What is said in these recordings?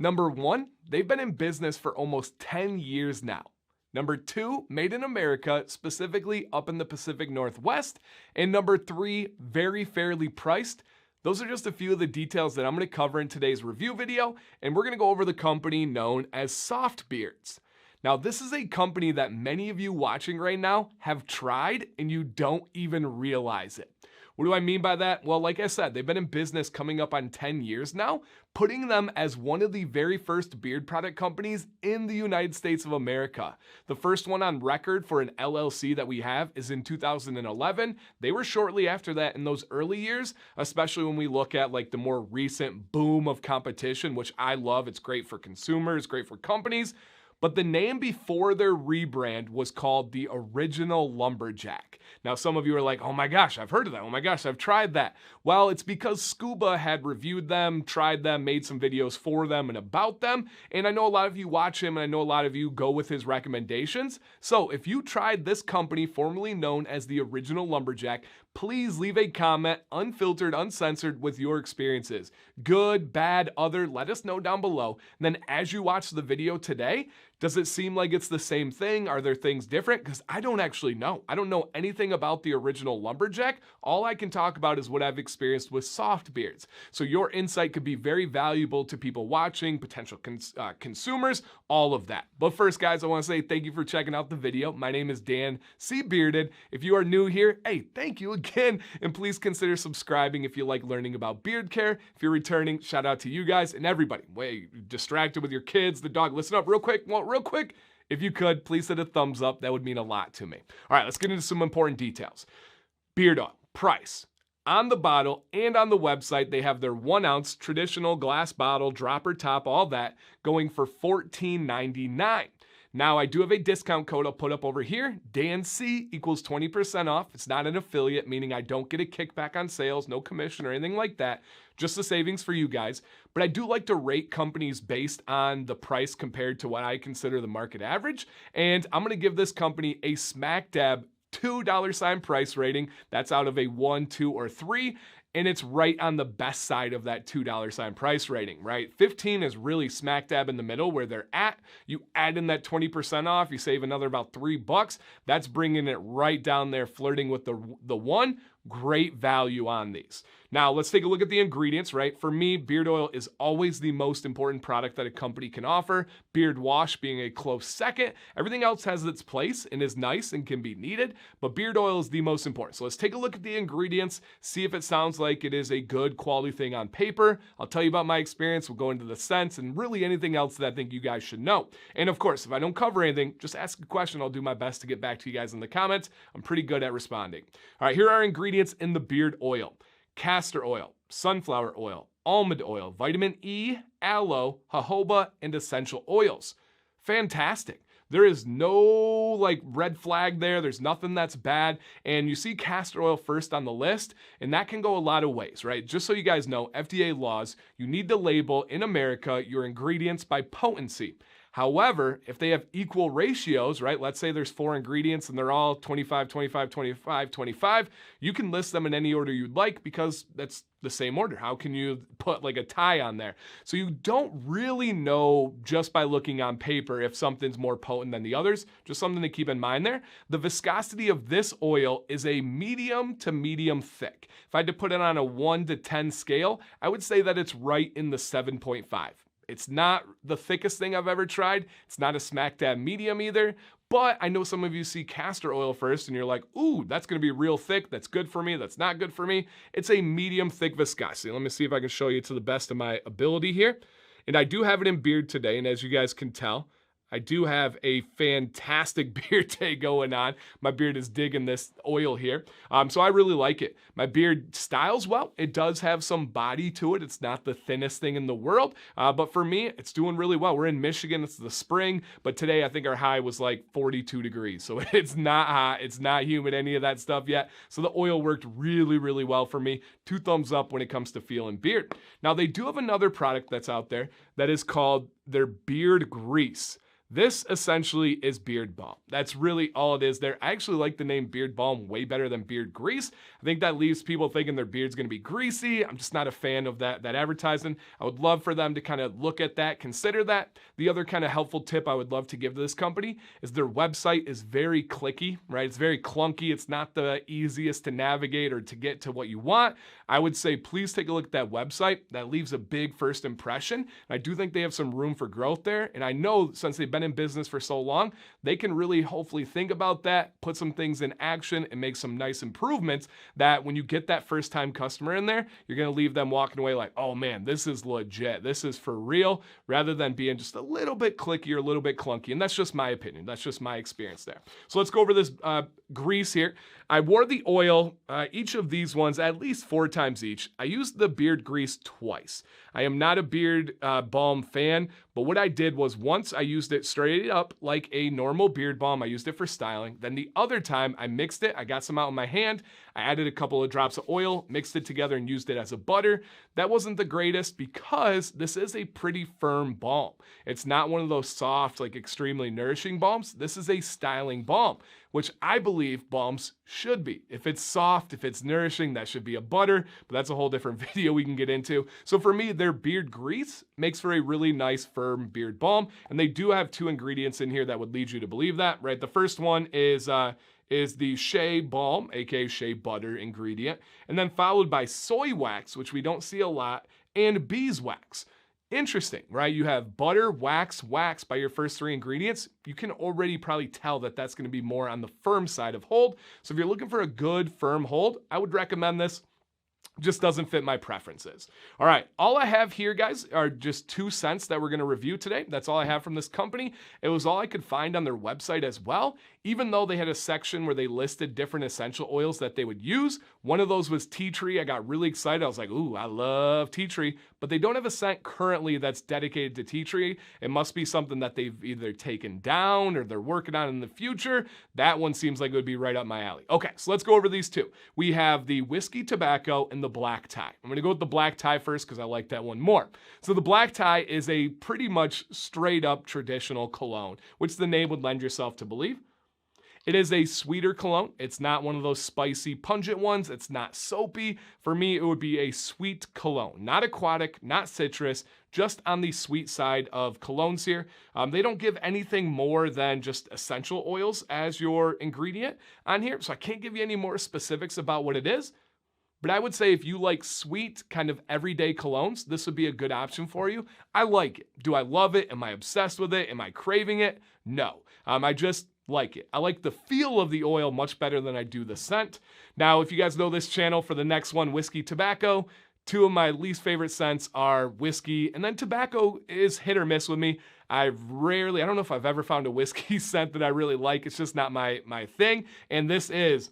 Number 1, they've been in business for almost 10 years now. Number 2, made in America, specifically up in the Pacific Northwest. And number 3, very fairly priced. Those are just a few of the details that I'm going to cover in today's review video, and we're going to go over the company known as Soft Beards. Now, this is a company that many of you watching right now have tried and you don't even realize it. What do I mean by that? Well, like I said, they've been in business coming up on 10 years now, putting them as one of the very first beard product companies in the United States of America. The first one on record for an LLC that we have is in 2011. They were shortly after that in those early years, especially when we look at like the more recent boom of competition, which I love. It's great for consumers, great for companies. But the name before their rebrand was called the Original Lumberjack. Now, some of you are like, oh my gosh, I've heard of that. Oh my gosh, I've tried that. Well, it's because Scuba had reviewed them, tried them, made some videos for them and about them. And I know a lot of you watch him and I know a lot of you go with his recommendations. So if you tried this company formerly known as the Original Lumberjack, please leave a comment, unfiltered, uncensored, with your experiences. Good, bad, other, let us know down below. And then as you watch the video today, does it seem like it's the same thing? Are there things different? Because I don't actually know. I don't know anything about the Original Lumberjack. All I can talk about is what I've experienced with Soft Beards. So your insight could be very valuable to people watching, potential consumers, all of that. But first, guys, I want to say thank you for checking out the video. My name is Dan C. Bearded. If you are new here, hey, thank you again. And please consider subscribing if you like learning about beard care. If you're returning, shout out to you guys and everybody. Wait, distracted with your kids, the dog. Listen up real quick. Well, real quick, if you could, please hit a thumbs up. That would mean a lot to me. All right, let's get into some important details. Beard oil, price. On the bottle and on the website, they have their 1 ounce traditional glass bottle, dropper top, all that, going for $14.99. Now, I do have a discount code I'll put up over here. DANC equals 20% off. It's not an affiliate, meaning I don't get a kickback on sales, no commission or anything like that. Just the savings for you guys. But I do like to rate companies based on the price compared to what I consider the market average. And I'm going to give this company a smack dab $2 price rating. That's out of a 1, 2, or 3. And it's right on the best side of that $2 price rating, right? 15 is really smack dab in the middle where they're at. You add in that 20% off, you save another about $3. That's bringing it right down there, flirting with the 1. Great value on these. Now, let's take a look at the ingredients, right? For me, beard oil is always the most important product that a company can offer. Beard wash being a close second. Everything else has its place and is nice and can be needed, but beard oil is the most important. So let's take a look at the ingredients, see if it sounds like it is a good quality thing on paper. I'll tell you about my experience. We'll go into the scents and really anything else that I think you guys should know. And of course, if I don't cover anything, just ask a question. I'll do my best to get back to you guys in the comments. I'm pretty good at responding. All right, here are our ingredients in the beard oil. Castor oil, sunflower oil, almond oil, vitamin E, aloe, jojoba, and essential oils. Fantastic. There is no like red flag there. There's nothing that's bad. And you see castor oil first on the list, and that can go a lot of ways, right? Just so you guys know, FDA laws, you need to label in America your ingredients by potency. However, if they have equal ratios, right, let's say there's 4 ingredients and they're all 25, 25, 25, 25, you can list them in any order you'd like because that's the same order. How can you put like a tie on there? So you don't really know just by looking on paper if something's more potent than the others. Just something to keep in mind there. The viscosity of this oil is a medium to medium thick. If I had to put it on a 1 to 10 scale, I would say that it's right in the 7.5. It's not the thickest thing I've ever tried. It's not a smack dab medium either, but I know some of you see castor oil first and you're like, ooh, that's gonna be real thick. That's good for me. That's not good for me. It's a medium thick viscosity. Let me see if I can show you to the best of my ability here. And I do have it in beard today. And as you guys can tell, I do have a fantastic beard day going on. My beard is digging this oil here. So I really like it. My beard styles well. It does have some body to it. It's not the thinnest thing in the world. But for me, it's doing really well. We're in Michigan. It's the spring. But today, I think our high was like 42 degrees. So it's not hot. It's not humid, any of that stuff yet. So the oil worked really, really well for me. 2 thumbs up when it comes to feeling beard. Now, they do have another product that's out there that is called their beard grease. This essentially is beard balm. That's really all it is there. I actually like the name beard balm way better than beard grease. I think that leaves people thinking their beard's going to be greasy. I'm just not a fan of that advertising. I would love for them to kind of look at that, consider that. The other kind of helpful tip I would love to give to this company is their website is very clicky, right? It's very clunky. It's not the easiest to navigate or to get to what you want. I would say please take a look at that website. That leaves a big first impression. I do think they have some room for growth there. And I know since they've been in business for so long, they can really hopefully think about that, put some things in action, and make some nice improvements that when you get that first time customer in there, you're going to leave them walking away like, oh man, this is legit. This is for real, rather than being just a little bit clicky or a little bit clunky. And that's just my opinion. That's just my experience there. So let's go over this grease here. I wore the oil, each of these ones, at least 4 times each. I used the beard grease twice. I am not a beard balm fan, but what I did was once I used it straight up like a normal beard balm. I used it for styling. Then the other time I mixed it. I got some out in my hand. I added a couple of drops of oil, mixed it together, and used it as a butter. That wasn't the greatest because this is a pretty firm balm. It's not one of those soft, like extremely nourishing balms. This is a styling balm, which I believe balms should be. If it's soft, if it's nourishing, that should be a butter, but that's a whole different video we can get into. So for me, their beard grease makes for a really nice firm beard balm, and they do have 2 ingredients in here that would lead you to believe that, right? The first one is the shea balm, aka shea butter ingredient, and then followed by soy wax, which we don't see a lot, and beeswax. Interesting, right? You have butter, wax by your first 3 ingredients. You can already probably tell that that's going to be more on the firm side of hold. So if you're looking for a good firm hold, I would recommend this. Just doesn't fit my preferences. All right, all I have here, guys, are just 2 scents that we're going to review today. That's all I have from this company. It was all I could find on their website as well, even though they had a section where they listed different essential oils that they would use. One of those was tea tree. I got really excited. I was like, ooh, I love tea tree, but they don't have a scent currently that's dedicated to tea tree. It must be something that they've either taken down or they're working on in the future. That one seems like it would be right up my alley. Okay, so let's go over these 2. We have the whiskey tobacco and the black tie. I'm going to go with the black tie first because I like that one more. So the black tie is a pretty much straight up traditional cologne, which the name would lend yourself to believe. It is a sweeter cologne. It's not one of those spicy, pungent ones. It's not soapy. For me, it would be a sweet cologne. Not aquatic, not citrus, just on the sweet side of colognes here. They don't give anything more than just essential oils as your ingredient on here, so I can't give you any more specifics about what it is. But I would say if you like sweet, kind of everyday colognes, this would be a good option for you. I like it. Do I love it? Am I obsessed with it? Am I craving it? No. I just like it. I like the feel of the oil much better than I do the scent. Now, if you guys know this channel, for the next one, whiskey tobacco, 2 of my least favorite scents are whiskey, and then tobacco is hit or miss with me. I don't know if I've ever found a whiskey scent that I really like. It's just not my thing. And this is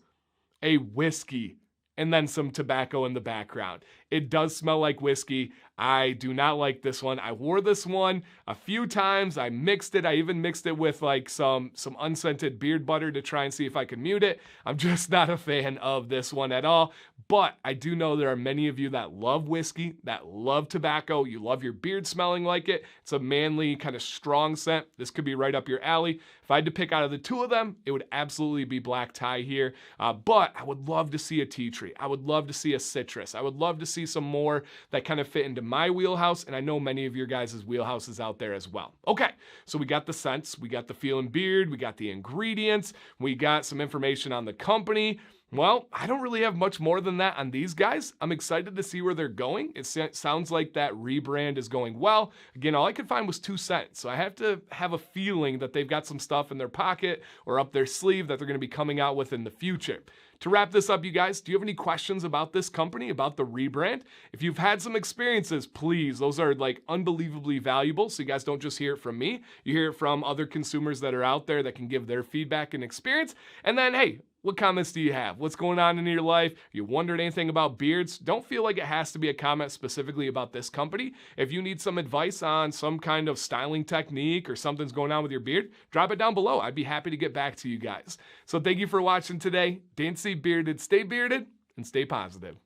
a whiskey and then some tobacco in the background. It does smell like whiskey. I do not like this one. I wore this one a few times. I mixed it. I even mixed it with like some unscented beard butter to try and see if I could mute it. I'm just not a fan of this one at all. But I do know there are many of you that love whiskey, that love tobacco. You love your beard smelling like it. It's a manly, kind of strong scent. This could be right up your alley. If I had to pick out of the 2 of them, it would absolutely be black tie here. But I would love to see a tea tree. I would love to see a citrus. I would love to see some more that kind of fit into my wheelhouse, and I know many of your guys' wheelhouses out there as well. Okay, so we got the scents, we got the feel and beard, we got the ingredients, we got some information on the company. Well, I don't really have much more than that on these guys. I'm excited to see where they're going. It sounds like that rebrand is going well. Again, all I could find was 2 cents, so I have to have a feeling that they've got some stuff in their pocket or up their sleeve that they're going to be coming out with in the future. To wrap this up, you guys, do you have any questions about this company, about the rebrand? If you've had some experiences, please, those are like unbelievably valuable, so you guys don't just hear it from me. You hear it from other consumers that are out there that can give their feedback and experience. And then, hey, what comments do you have? What's going on in your life? You wondered anything about beards? Don't feel like it has to be a comment specifically about this company. If you need some advice on some kind of styling technique or something's going on with your beard, drop it down below. I'd be happy to get back to you guys. So thank you for watching today. Didn't see bearded, stay bearded, and stay positive.